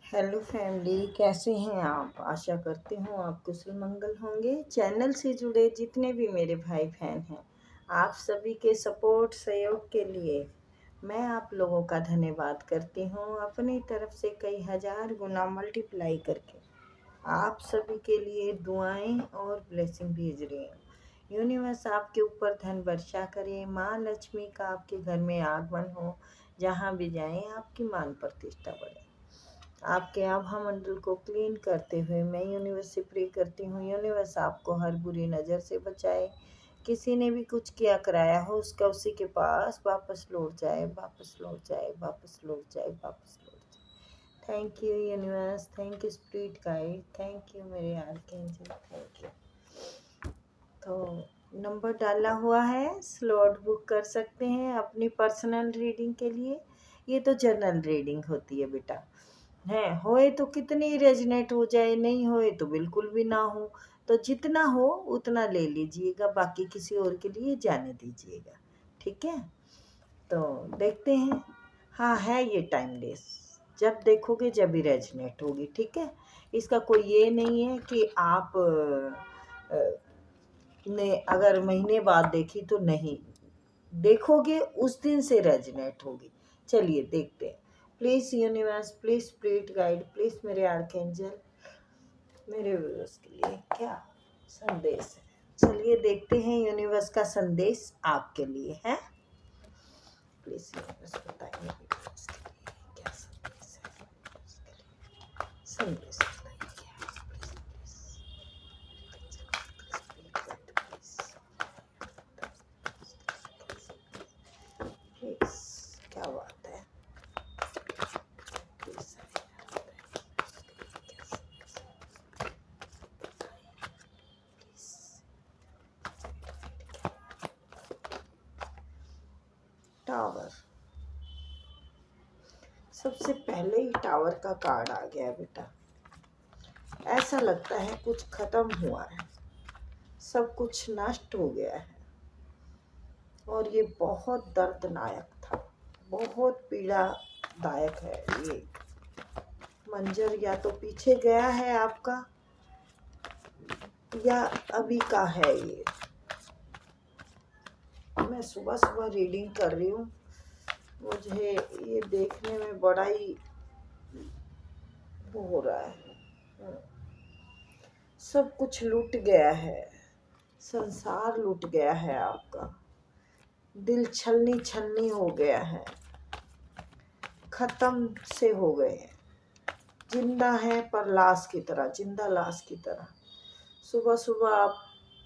Hello family, कैसे हैं आप। आशा करती हूँ आप कुशल मंगल होंगे। चैनल से जुड़े जितने भी मेरे भाई बहन हैं, आप सभी के सपोर्ट सहयोग के लिए मैं आप लोगों का धन्यवाद करती हूँ। अपनी तरफ से कई हजार गुना मल्टीप्लाई करके आप सभी के लिए दुआएं और ब्लेसिंग भेज रही हूँ। यूनिवर्स आपके ऊपर धन वर्षा करे, माँ लक्ष्मी का आपके घर में आगमन हो, जहाँ भी जाएं आपकी मान प्रतिष्ठा बढ़े। आपके आभा मंडल को क्लीन करते हुए मैं यूनिवर्स से प्रे करती हूँ, यूनिवर्स आपको हर बुरी नज़र से बचाए। किसी ने भी कुछ किया कराया हो उसका उसी के पास वापस लौट जाए, वापस लौट जाए, वापस लौट जाए, वापस लौट जाए। Thank you universe, thank you spirit guide, thank you मेरे आर्कएंजल, थैंक यू। तो नंबर डाला हुआ है, स्लॉट बुक कर सकते हैं अपनी पर्सनल रीडिंग के लिए। ये तो जनरल रीडिंग होती है बेटा, है होए तो कितनी रेजनेट हो जाए, नहीं होए तो बिल्कुल भी ना हो। तो जितना हो उतना ले लीजिएगा, बाकी किसी और के लिए जाने दीजिएगा। ठीक है, तो देखते हैं। हाँ, है ये टाइमलेस, जब देखोगे जब ही रेजनेट होगी। ठीक है, इसका कोई ये नहीं है कि आप ने अगर महीने बाद देखी तो नहीं देखोगे, उस दिन से रेजनेट होगी। चलिए देखते हैं। Please universe, please spirit guide, please मेरे आर्कएंजल मेरे व्यूअर्स के लिए क्या संदेश है। चलिए देखते हैं यूनिवर्स का संदेश आपके लिए है। प्लीज़ यूनिवर्स बताइए व्यूअर्स के लिए क्या संदेश है। संदेश बताइए क्या है, प्लीज़। क्या बात है, प्लीज़ टावर। सबसे पहले ही टावर का कार्ड आ गया बेटा। ऐसा लगता है कुछ खत्म हुआ है, सब कुछ नष्ट हो गया है, और ये बहुत दर्दनायक था, बहुत पीड़ादायक है। ये मंजर या तो पीछे गया है आपका या अभी का है। ये मैं सुबह सुबह रीडिंग कर रही हूँ, मुझे ये देखने में बड़ा ही वो हो रहा है। सब कुछ लूट गया है, संसार लूट गया है आपका, दिल छलनी छलनी हो गया है, खत्म से हो गए हैं, जिंदा है पर लाश की तरह, जिंदा लाश की तरह। सुबह सुबह आप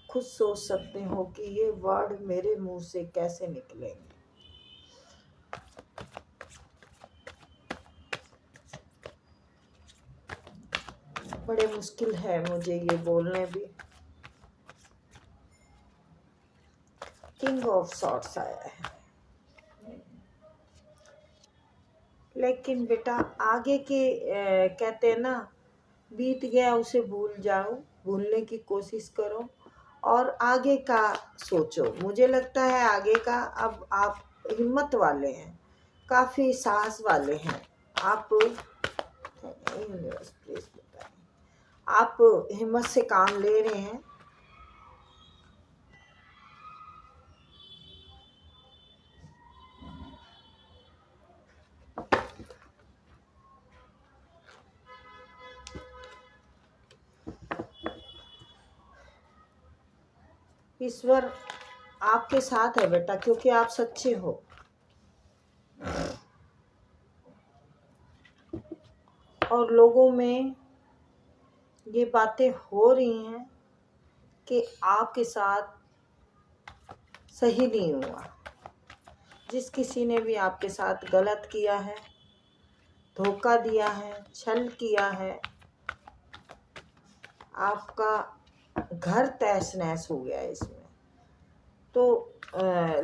खुद सोच सकते हो कि ये वर्ड मेरे मुंह से कैसे निकलेंगे। बड़े मुश्किल है मुझे ये बोलने भी। किंग ऑफ सॉर्ट्स आया है, लेकिन बेटा आगे के कहते हैं ना, बीत गया उसे भूल जाओ, भूलने की कोशिश करो और आगे का सोचो। मुझे लगता है आगे का, अब आप हिम्मत वाले हैं, काफ़ी साहस वाले हैं आप। यूनिवर्स प्लीज बताइए, आप हिम्मत से काम ले रहे हैं। ईश्वर आपके साथ है बेटा, क्योंकि आप सच्चे हो। और लोगों में ये बातें हो रही हैं कि आपके साथ सही नहीं हुआ। जिस किसी ने भी आपके साथ गलत किया है, धोखा दिया है, छल किया है, आपका घर तहस नहस हो गया है इसमें। तो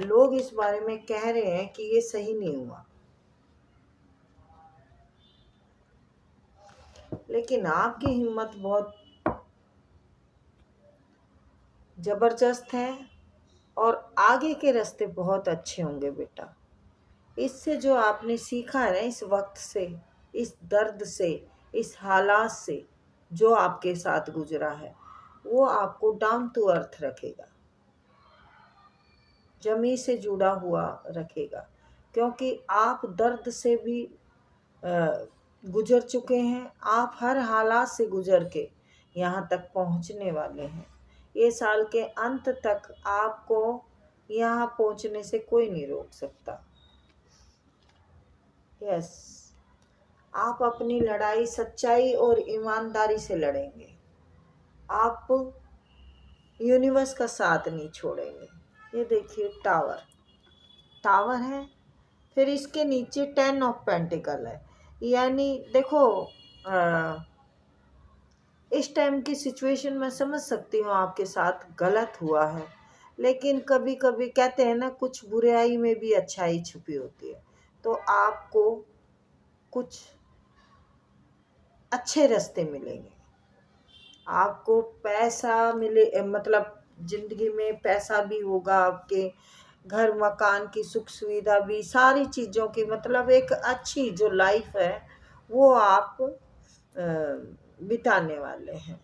लोग इस बारे में कह रहे हैं कि ये सही नहीं हुआ, लेकिन आपकी हिम्मत बहुत जबरदस्त है और आगे के रास्ते बहुत अच्छे होंगे बेटा। इससे जो आपने सीखा है ना, इस वक्त से, इस दर्द से, इस हालात से जो आपके साथ गुजरा है, वो आपको डाउन टू अर्थ रखेगा, जमी से जुड़ा हुआ रखेगा, क्योंकि आप दर्द से भी गुजर चुके हैं। आप हर हालात से गुजर के यहाँ तक पहुँचने वाले हैं। ये साल के अंत तक आपको यहाँ पहुँचने से कोई नहीं रोक सकता। यस, आप अपनी लड़ाई सच्चाई और ईमानदारी से लड़ेंगे। आप यूनिवर्स का साथ नहीं छोड़ेंगे। ये देखिए टावर, टावर है, फिर इसके नीचे 10 ऑफ पेंटिकल है। यानी देखो, इस टाइम की सिचुएशन में समझ सकती हूँ आपके साथ गलत हुआ है, लेकिन कभी कभी कहते हैं ना, कुछ बुराई में भी अच्छाई छुपी होती है। तो आपको कुछ अच्छे रास्ते मिलेंगे, आपको पैसा मिले, मतलब जिंदगी में पैसा भी होगा, आपके घर मकान की सुख सुविधा भी, सारी चीज़ों की, मतलब एक अच्छी जो लाइफ है वो आप बिताने वाले हैं।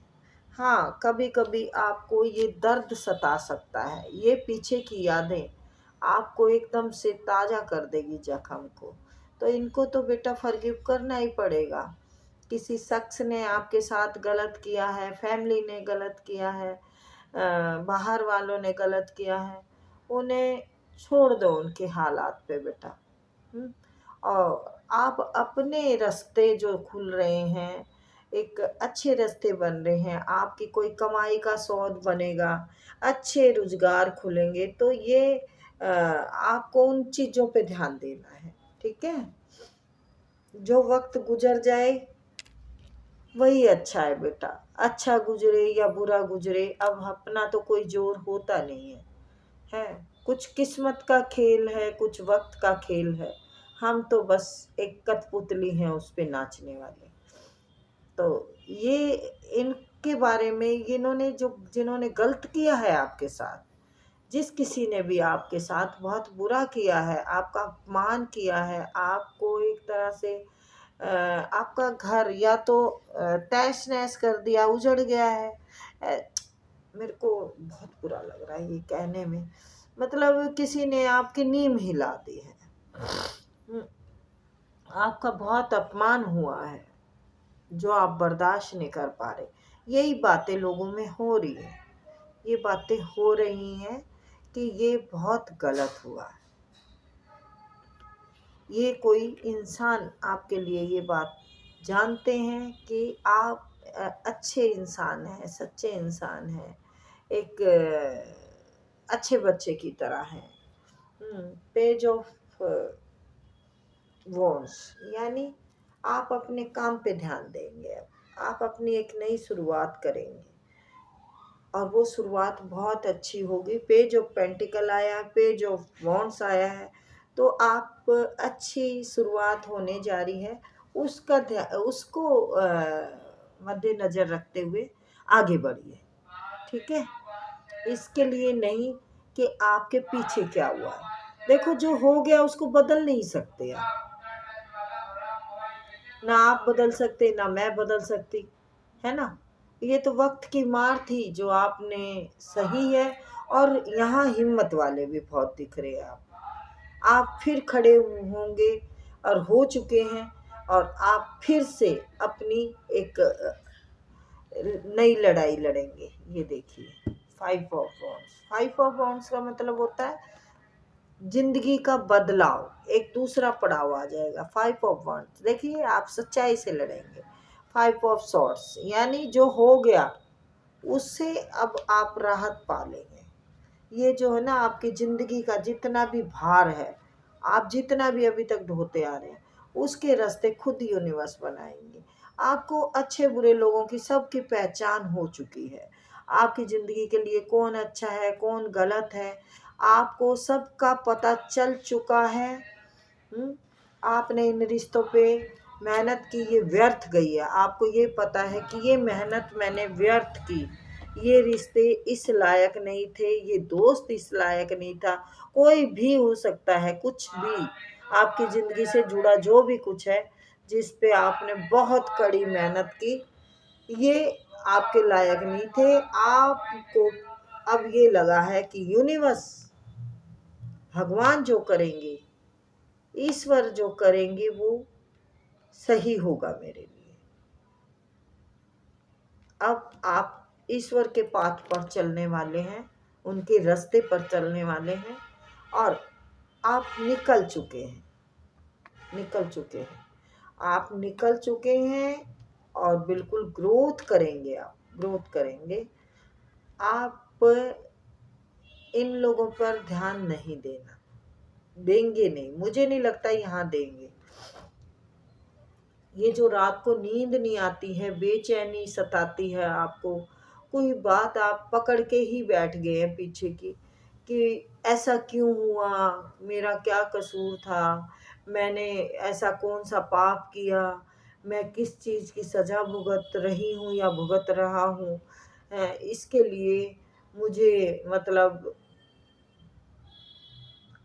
हाँ, कभी कभी आपको ये दर्द सता सकता है, ये पीछे की यादें आपको एकदम से ताज़ा कर देगी जख्म को। तो इनको तो बेटा फॉरगिव करना ही पड़ेगा। किसी शख्स ने आपके साथ गलत किया है, फैमिली ने गलत किया है, बाहर वालों ने गलत किया है, उन्हें छोड़ दो उनके हालात पे बेटा। और आप अपने रास्ते जो खुल रहे हैं, एक अच्छे रास्ते बन रहे हैं, आपकी कोई कमाई का स्रोत बनेगा, अच्छे रोजगार खुलेंगे, तो ये आपको उन चीज़ों पे ध्यान देना है। ठीक है, जो वक्त गुजर जाए वही अच्छा है बेटा। अच्छा गुजरे या बुरा गुजरे, अब अपना तो कोई जोर होता नहीं है। कुछ किस्मत का खेल है, कुछ वक्त का खेल है। हम तो बस एक कठपुतली हैं उस पे नाचने वाले। तो ये इनके बारे में, इन्होंने जो जिन्होंने गलत किया है आपके साथ, जिस किसी ने भी आपके साथ बहुत बुरा किया है, आपका अपमान किया है, आपको एक तरह से आपका घर या तो तहस नहस कर दिया, उजड़ गया है। मेरे को बहुत बुरा लग रहा है ये कहने में, मतलब किसी ने आपकी नींव हिला दी है, आपका बहुत अपमान हुआ है जो आप बर्दाश्त नहीं कर पा रहे। यही बातें लोगों में हो रही है, ये बातें हो रही हैं कि ये बहुत गलत हुआ है। ये कोई इंसान आपके लिए ये बात जानते हैं कि आप अच्छे इंसान हैं, सच्चे इंसान हैं, एक अच्छे बच्चे की तरह हैं। पेज ऑफ वॉन्ड्स, यानी आप अपने काम पे ध्यान देंगे, आप अपनी एक नई शुरुआत करेंगे और वो शुरुआत बहुत अच्छी होगी। पेज ऑफ पेंटिकल आया, पेज ऑफ वॉन्ड्स आया है, तो आप अच्छी शुरुआत होने जा रही है, उसको मद्देनज़र रखते हुए आगे बढ़िए। ठीक है, इसके लिए नहीं कि आपके पीछे क्या हुआ है। देखो, जो हो गया उसको बदल नहीं सकते आप, ना आप बदल सकते ना मैं बदल सकती, है ना। ये तो वक्त की मार थी जो आपने सही है। और यहाँ हिम्मत वाले भी बहुत दिख रहे हैं आप फिर खड़े होंगे और हो चुके हैं, और आप फिर से अपनी एक नई लड़ाई लड़ेंगे। ये देखिए 5 ऑफ वॉन्ड्स, 5 ऑफ वॉन्ड्स का मतलब होता है जिंदगी का बदलाव, एक दूसरा पड़ाव आ जाएगा। 5 ऑफ वॉन्ड्स, देखिए आप सच्चाई से लड़ेंगे। 5 ऑफ सॉर्ड्स, यानी जो हो गया उससे अब आप राहत पा लेंगे। ये जो है ना, आपकी ज़िंदगी का जितना भी भार है, आप जितना भी अभी तक ढोते आ रहे हैं, उसके रास्ते खुद यूनिवर्स बनाएंगे। आपको अच्छे बुरे लोगों की सबकी पहचान हो चुकी है। आपकी ज़िंदगी के लिए कौन अच्छा है, कौन गलत है, आपको सबका पता चल चुका है। आपने इन रिश्तों पे मेहनत की, ये व्यर्थ गई है। आपको ये पता है कि ये मेहनत मैंने व्यर्थ की, ये रिश्ते इस लायक नहीं थे, ये दोस्त इस लायक नहीं था। कोई भी हो सकता है, कुछ भी आपकी ज़िंदगी से जुड़ा जो भी कुछ है, जिस पे आपने बहुत कड़ी मेहनत की, ये आपके लायक नहीं थे। आपको अब ये लगा है कि यूनिवर्स, भगवान जो करेंगे, ईश्वर जो करेंगे वो सही होगा मेरे लिए। अब आप ईश्वर के पाथ पर चलने वाले हैं, उनके रास्ते पर चलने वाले हैं और आप निकल चुके हैं, निकल चुके हैं, आप निकल चुके हैं और बिल्कुल ग्रोथ करेंगे, आप ग्रोथ करेंगे। आप इन लोगों पर ध्यान नहीं देना, देंगे नहीं, मुझे नहीं लगता यहाँ देंगे। ये जो रात को नींद नहीं आती है, बेचैनी सताती है आपको, कोई बात आप पकड़ के ही बैठ गए हैं पीछे की, कि ऐसा क्यों हुआ, मेरा क्या कसूर था, मैंने ऐसा कौन सा पाप किया, मैं किस चीज़ की सज़ा भुगत रही हूँ या भुगत रहा हूँ, इसके लिए मुझे मतलब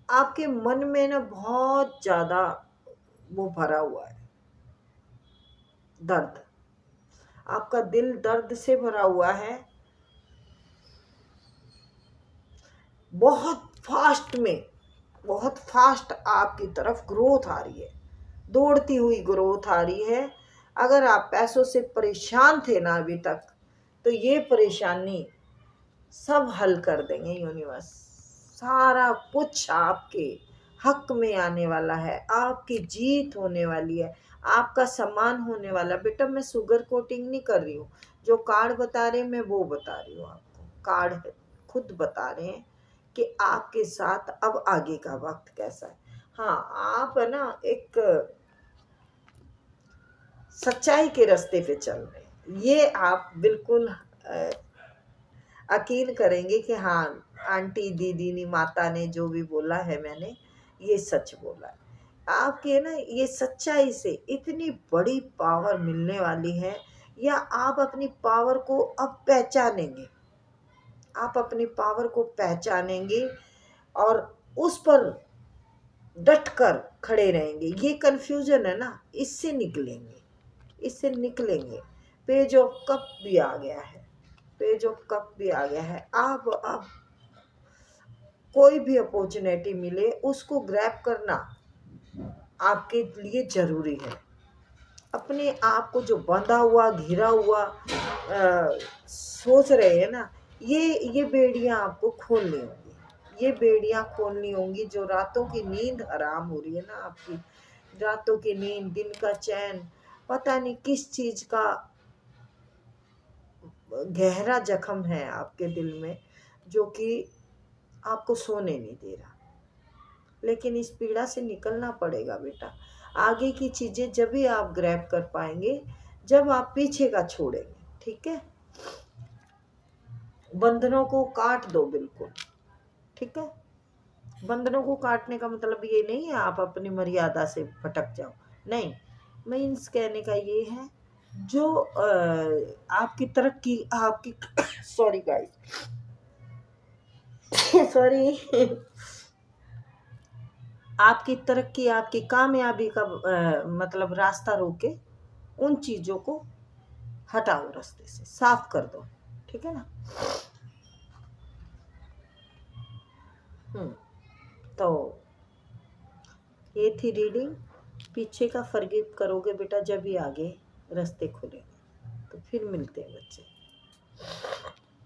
आपके मन में ना बहुत ज़्यादा वो भरा हुआ है दर्द, आपका दिल दर्द से भरा हुआ है। बहुत फास्ट में, बहुत फास्ट आपकी तरफ ग्रोथ आ रही है, दौड़ती हुई ग्रोथ आ रही है। अगर आप पैसों से परेशान थे ना अभी तक, तो ये परेशानी सब हल कर देंगे यूनिवर्स। सारा कुछ आपके हक में आने वाला है, आपकी जीत होने वाली है, आपका सम्मान होने वाला। बेटा मैं शुगर कोटिंग नहीं कर रही हूँ, जो कार्ड बता रहे हैं मैं वो बता रही हूँ आपको। कार्ड खुद बता रहे हैं कि आपके साथ अब आगे का वक्त कैसा है। हाँ, आप है ना एक सच्चाई के रास्ते पे चल रहे हैं, ये आप बिल्कुल यकीन करेंगे कि हाँ, आंटी दीदी ने माता ने जो भी बोला है मैंने ये सच बोला है। आपके ना ये सच्चाई से इतनी बड़ी पावर मिलने वाली है, या आप अपनी पावर को अब पहचानेंगे, आप अपनी पावर को पहचानेंगे और उस पर डट कर खड़े रहेंगे। ये कन्फ्यूजन है ना, इससे निकलेंगे, इससे निकलेंगे। पेज ऑफ कप भी आ गया है, पेज ऑफ कप भी आ गया है। आप अब कोई भी अपॉर्चुनिटी मिले उसको ग्रैब करना आपके लिए जरूरी है। अपने आप को जो बंधा हुआ घिरा हुआ सोच रहे हैं ना, ये बेड़ियां आपको खोलनी होंगी, ये बेड़ियां खोलनी होंगी। जो रातों की नींद हराम हो रही है ना आपकी, रातों की नींद, दिन का चैन, पता नहीं किस चीज का गहरा जख्म है आपके दिल में, जो कि आपको सोने नहीं दे रहा। लेकिन इस पीड़ा से निकलना पड़ेगा बेटा। आगे की चीजें जब भी आप ग्रैब कर पाएंगे जब आप पीछे का छोड़ेंगे, ठीक है। बंधनों को काट दो बिल्कुल, ठीक है। बंधनों को काटने का मतलब ये नहीं है आप अपनी मर्यादा से भटक जाओ, नहीं। मीन्स कहने का ये है, जो आपकी तरक्की, आपकी सॉरी गाइस सॉरी आपकी तरक्की, आपकी कामयाबी का मतलब रास्ता रोके, उन चीज़ों को हटाओ, रास्ते से साफ कर दो, ठीक है ना। तो ये थी रीडिंग। पीछे का फॉरगिव करोगे बेटा जब भी आगे रास्ते खुलेंगे। तो फिर मिलते हैं बच्चे।